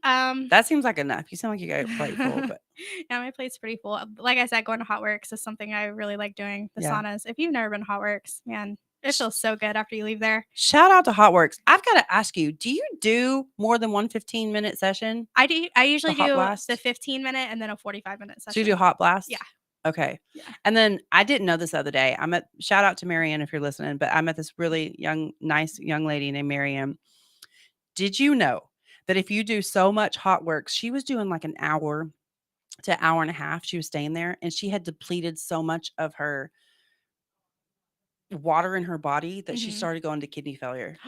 That seems like enough. You sound like you got your plate full, but yeah, my plate's pretty full. Like I said, going to Hot Works is something I really like doing. The saunas. If you've never been to Hot Works, man, it feels so good after you leave there. Shout out to Hot Works. I've got to ask you, do you do more than one 15-minute session? I do. I usually do the 15-minute and then a 45-minute session. So you do hot blast? Yeah. Okay. Yeah. And then I didn't know this the other day. Shout out to Marianne if you're listening, but I met this really nice young lady named Marianne. Did you know that if you do so much Hot Works, she was doing like an hour to hour and a half. She was staying there, and she had depleted so much of her water in her body that she started going to kidney failure.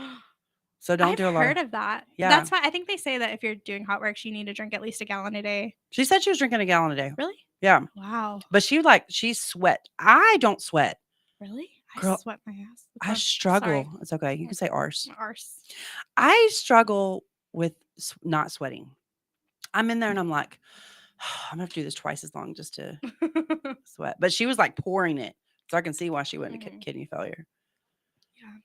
So don't do a lot. I've heard of that. Yeah. That's why I think they say that if you're doing Hot Works, you need to drink at least a gallon a day. She said she was drinking a gallon a day. Really? Yeah. Wow. But she sweat. I don't sweat. Really? Girl, I sweat my ass. I struggle. Sorry. It's okay. You can say arse. Arse. I struggle with not sweating. I'm in there and I'm like, I'm gonna have to do this twice as long just to sweat. But she was like pouring it, so I can see why she went into kidney failure. Yeah.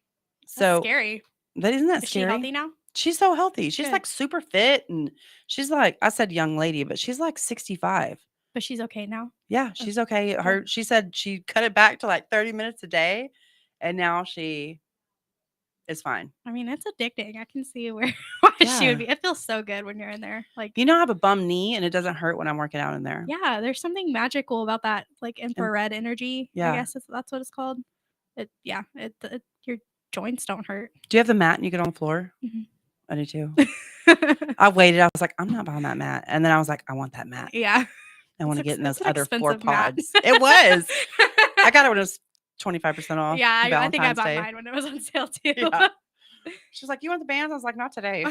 So scary. Isn't that Is scary? she healthy now? She's so healthy. She's like super fit, and she's like, I said young lady, but she's like 65. But she's okay now? Yeah, she's okay. She said she cut it back to like 30 minutes a day, and now she is fine. I mean, it's addicting. I can see why she would be. It feels so good when you're in there. Like, I have a bum knee, and it doesn't hurt when I'm working out in there. Yeah, there's something magical about that, like infrared energy. Yeah. I guess that's what it's called. Your joints don't hurt. Do you have the mat and you get on the floor? Mm-hmm. I do too. I waited. I was like, I'm not buying that mat. And then I was like, I want that mat. Yeah. I want to get in those other 4 pods. It was. I got it when it was 25% off. Yeah, I think I Valentine's bought Day. mine when it was on sale too. Yeah. She's like, "You want the bands?" I was like, "Not today."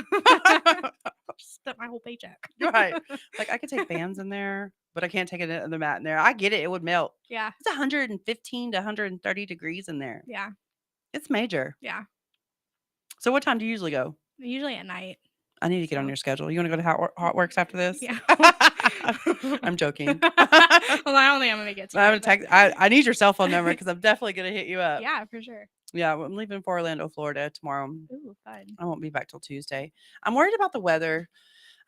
Spent my whole paycheck. Right. Like I could take bands in there, but I can't take another mat in there. I get it. It would melt. Yeah. It's 115 to 130 degrees in there. Yeah. It's major. Yeah. So what time do you usually go? Usually at night. I need to get on So. your schedule. You want to go to Hot Works after this? Yeah. I'm joking. Well, I don't think I'm gonna get to. I need your cell phone number because I'm definitely gonna hit you up. Yeah, for sure. Yeah, I'm leaving for Orlando, Florida tomorrow. Ooh, fun. I won't be back till Tuesday. I'm worried about the weather.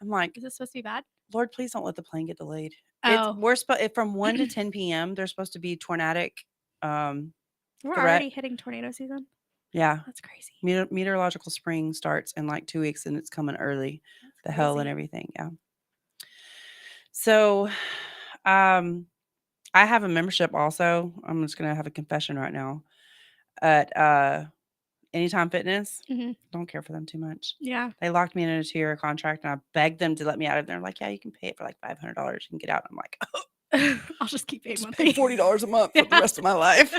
I'm like, Is this supposed to be bad? Lord, please don't let the plane get delayed. Oh. We're from 1 to 10 p.m. There's supposed to be tornadic. We're already hitting tornado season. Yeah, that's crazy. Meteorological spring starts in like 2 weeks, and it's coming early. The hell and everything. Yeah. So, I have a membership also. I'm just gonna have a confession right now. At Anytime Fitness, don't care for them too much. Yeah. They locked me in a 2-year contract, and I begged them to let me out of there. I'm like, yeah, you can pay it for like $500. You can get out. I'm like, I'll just keep paying pay $40 a month for the rest of my life.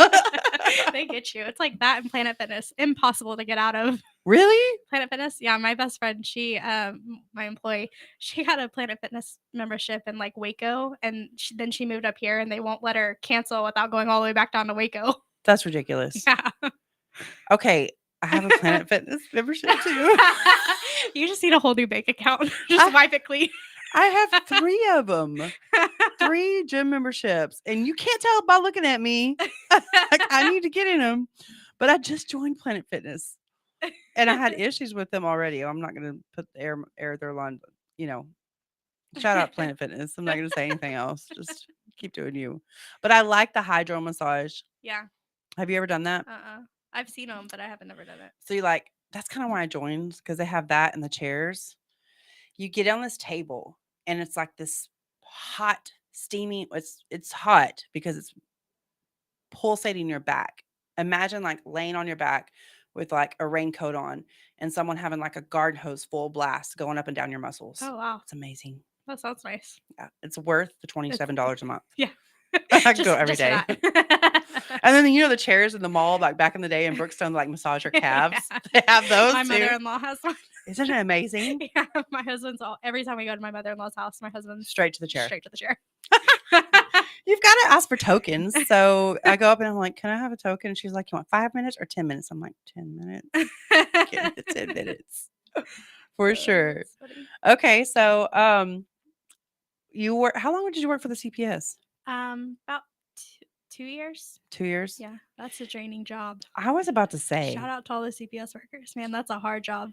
They get you. It's like that in Planet Fitness. Impossible to get out of. Really? Planet Fitness? Yeah, my best friend, she, my employee, she got a Planet Fitness membership in like Waco, and then she moved up here, and they won't let her cancel without going all the way back down to Waco. That's ridiculous. Yeah. Okay, I have a Planet Fitness membership too. You just need a whole new bank account. Just wipe it clean. I have 3 of them. 3 gym memberships. And you can't tell by looking at me. Like, I need to get in them. But I just joined Planet Fitness. And I had issues with them already. I'm not going to put the air their line, but, shout out Planet Fitness. I'm not going to say anything else. Just keep doing you. But I like the hydro massage. Yeah. Have you ever done that? I've seen them, but I haven't never done it. So that's kind of why I joined, because they have that and the chairs. You get on this table, and it's like this hot, steamy. It's hot because it's pulsating your back. Imagine like laying on your back with like a raincoat on, and someone having like a garden hose full blast going up and down your muscles. Oh wow, it's amazing. That sounds nice. Yeah, it's worth the $27 a month. Yeah, I can go every day. And then the chairs in the mall, like back in the day in Brookstone, like massage your calves. Yeah. They have those. My too. mother-in-law has one. Isn't it amazing? Yeah, my husband's every time we go to my mother-in-law's house, my husband's straight to the chair. Straight to the chair. You've got to ask for tokens. So I go up and I'm like, "Can I have a token?" And she's like, "You want 5 minutes or 10 minutes?" I'm like, 10 minutes. Get the 10 minutes for sure. Okay, so how long did you work for the CPS? About 2 years. 2 years? Yeah, that's a draining job. I was about to say. Shout out to all the CPS workers, man. That's a hard job.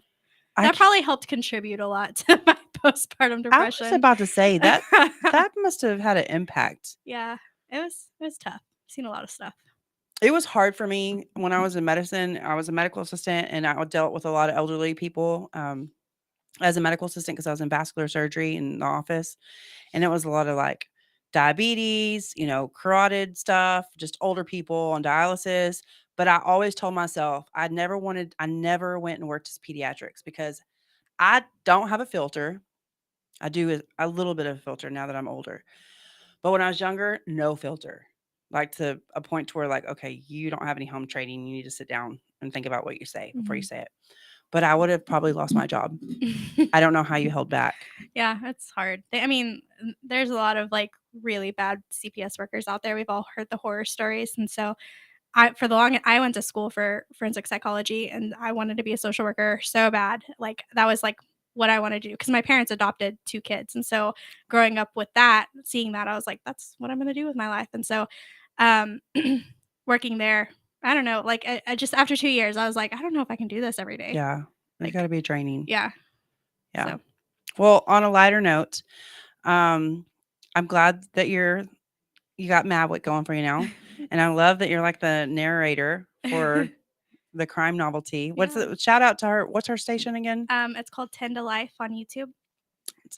That probably helped contribute a lot to my postpartum depression. I was about to say that must have had an impact. Yeah, it was tough. I've seen a lot of stuff. It was hard for me when I was in medicine. I was a medical assistant, and I dealt with a lot of elderly people as a medical assistant because I was in vascular surgery in the office, and it was a lot of like diabetes, carotid stuff, just older people on dialysis. But I always told myself I never went and worked as pediatrics because I don't have a filter. I do a little bit of a filter now that I'm older. But when I was younger, no filter. Like to a point to where like, okay, you don't have any home training. You need to sit down and think about what you say before you say it. But I would have probably lost my job. I don't know how you held back. Yeah, it's hard. There's a lot of like really bad CPS workers out there. We've all heard the horror stories. And so I went to school for forensic psychology, and I wanted to be a social worker so bad. Like that was like what I wanted to do because my parents adopted 2 kids. And so growing up with that, seeing that, I was like, that's what I'm going to do with my life. And so working there, I don't know, like I just after 2 years, I was like, I don't know if I can do this every day. Yeah. It's got to be draining. Yeah. Yeah. So. Well, on a lighter note, I'm glad that you got MAVWICK going for you now. And I love that you're like the narrator for the crime novelty. Shout out to her. What's her station again? It's called 10 to Life on YouTube.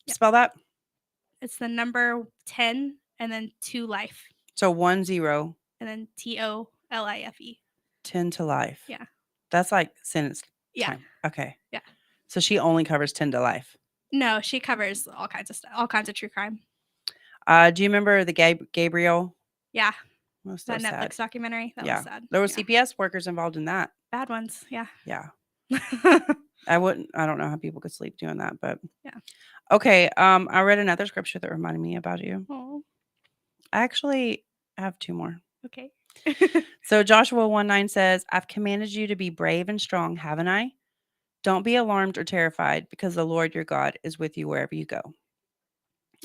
Spell that. It's the number 10 and then 2 life. So 10. And then TOLIFE. 10 to life. Yeah. That's like sentence time. Okay. Yeah. So she only covers 10 to life. No, she covers all kinds of stuff, all kinds of true crime. Do you remember the Gabriel? Yeah. It was so That sad. Netflix documentary. That Yeah. was sad. There were Yeah. CPS workers involved in that. Bad ones. Yeah. Yeah. I don't know how people could sleep doing that, but Yeah. Okay. I read another scripture that reminded me about you. Oh, I actually have 2 more. okay. So Joshua 1:9 says, I've commanded you to be brave and strong, haven't I? Don't be alarmed or terrified because the Lord your God is with you wherever you go.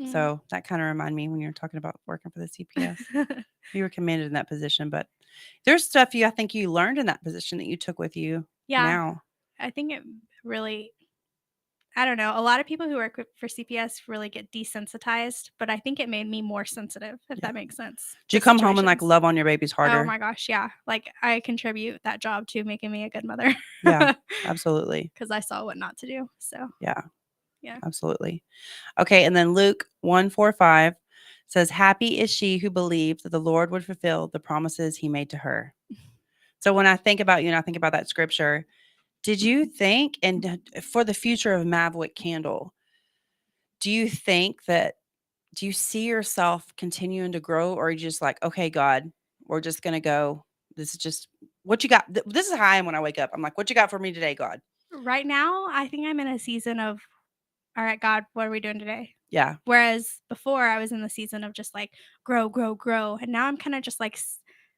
Mm. So that kind of reminded me when you were talking about working for the CPS. You were commanded in that position, but there's stuff I think you learned in that position that you took with you now. I think it really, I don't know. A lot of people who work for CPS really get desensitized, but I think it made me more sensitive, if that makes sense. Did you come home and like love on your babies harder? Oh my gosh, yeah. Like I contribute that job to making me a good mother. Yeah, absolutely. Because I saw what not to do. So yeah, yeah, absolutely. Okay, and then Luke 1:4-5 says, "Happy is she who believed that the Lord would fulfill the promises He made to her." So when I think about you and I think about that scripture, did you think, and for the future of MAVWICK Candle, do you think that? Do you see yourself continuing to grow, or are you just like, okay, God, we're just gonna go? This is just what you got. This is how I am when I wake up. I'm like, what you got for me today, God? right now I think I'm in a season of, all right, God, what are we doing today? Yeah. Whereas before I was in the season of just like grow, grow, grow. And now I'm kind of just like,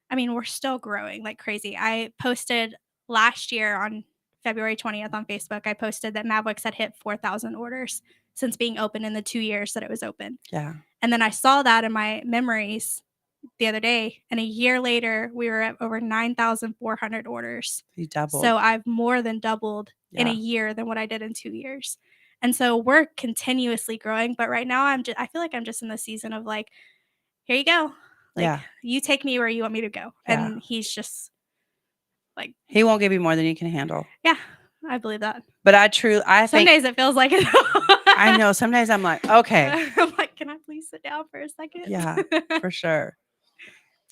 I mean, we're still growing like crazy. I posted last year on February 20th on Facebook, I posted that MAVWICK had hit 4,000 orders since being open in the 2 years that it was open. Yeah. And then I saw that in my memories the other day. And a year later, we were at over 9,400 orders. You doubled. So I've more than doubled in a year than what I did in 2 years. And so we're continuously growing. But right now I feel like I'm just in the season of like, here you go. Like you take me where you want me to go. Yeah. And he's just like, He won't give you more than you can handle. yeah, I believe that. But I some think days it feels like it. I know. Some days I'm like, okay. I'm like, can I please sit down for a second? Yeah, for sure.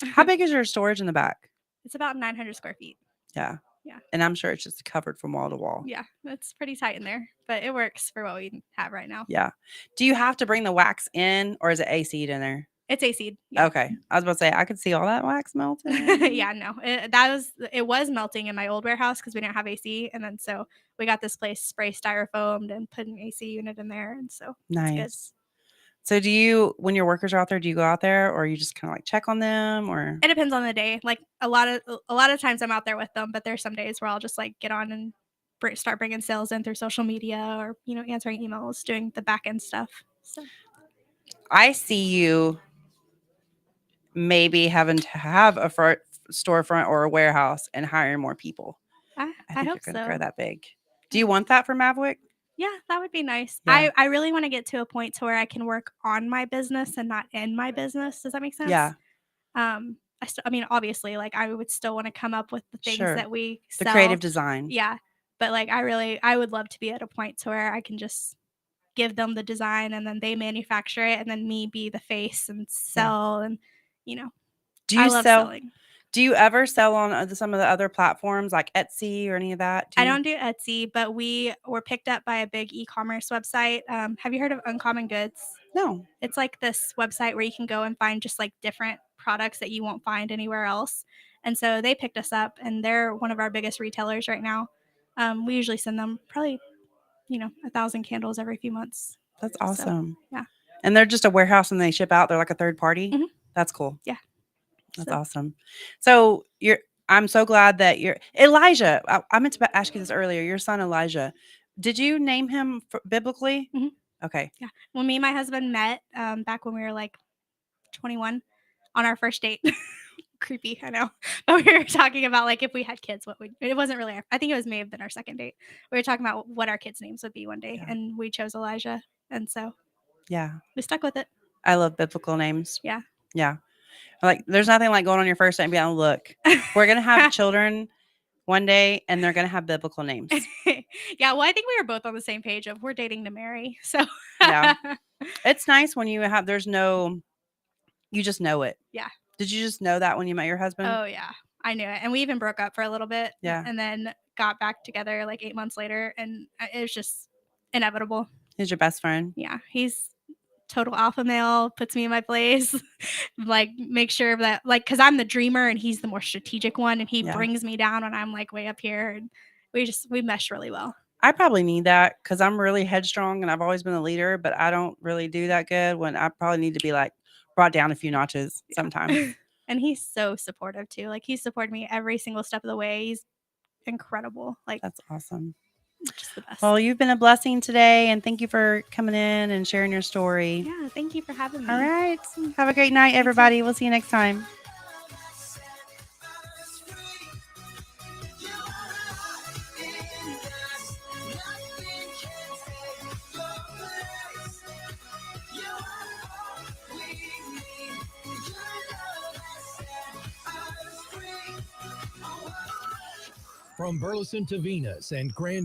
How big is your storage in the back? It's about 900 square feet. Yeah. Yeah. And I'm sure it's just covered from wall to wall. Yeah, it's pretty tight in there, but it works for what we have right now. Yeah. Do you have to bring the wax in, or is it AC'd in there? It's AC'd. Yeah. Okay. I was about to say, I could see all that wax melting. Yeah, no. It was melting in my old warehouse because we didn't have AC. And then so we got this place spray styrofoamed and put an AC unit in there. And so nice. It's good. So do you, when your workers are out there, do you go out there, or you just kind of like check on them, or? It depends on the day. Like a lot of times I'm out there with them, but there's some days where I'll just like get on and start bringing sales in through social media or, answering emails, doing the back end stuff. So I see you maybe having to have a storefront or a warehouse and hiring more people. I think hope you're going to so. grow that big. Do you want that for MAVWICK? Yeah, that would be nice. Yeah. I really want to get to a point to where I can work on my business and not in my business. Does that make sense? Yeah. I mean, obviously, like I would still want to come up with the things that we sell. The creative design. Yeah. But like I would love to be at a point to where I can just give them the design and then they manufacture it and then me be the face and sell and Do you I love selling. Do you ever sell on some of the other platforms like Etsy or any of that? I don't do Etsy, but we were picked up by a big e-commerce website. Have you heard of Uncommon Goods? No. It's like this website where you can go and find just like different products that you won't find anywhere else. And so they picked us up and they're one of our biggest retailers right now. We usually send them probably, 1,000 candles every few months. That's awesome. So, yeah. And they're just a warehouse and they ship out. They're like a third party. Mm-hmm. That's cool. Yeah. That's awesome. So I'm so glad that you're Elijah. I meant to ask you this earlier. Your son, Elijah, did you name him biblically? Mm-hmm. Okay. Yeah. When me and my husband met back when we were like 21 on our first date, creepy, I know, but we were talking about like if we had kids, it wasn't really, I think may have been our second date. We were talking about what our kids' names would be one day and we chose Elijah. And so we stuck with it. I love biblical names. Yeah. Yeah. Like there's nothing like going on your first date and being like, look, we're going to have children one day and they're going to have biblical names. Yeah. Well, I think we were both on the same page of we're dating to marry. So yeah, it's nice when you you just know it. Yeah. Did you just know that when you met your husband? Oh yeah, I knew it. And we even broke up for a little bit. Yeah. And then got back together like 8 months later. And it was just inevitable. He's your best friend. Yeah. He's total alpha male, puts me in my place, like, make sure that, like, because I'm the dreamer and he's the more strategic one, and he brings me down when I'm, like, way up here, and we mesh really well. I probably need that because I'm really headstrong and I've always been a leader, but I don't really do that good when I probably need to be, like, brought down a few notches sometimes. And he's so supportive too. Like, he supported me every single step of the way. He's incredible. Like, That's awesome. just the best. Well, you've been a blessing today, and thank you for coming in and sharing your story. Yeah, thank you for having me. All right. Have a great night, everybody. We'll see you next time. From Burleson to Venus and Grand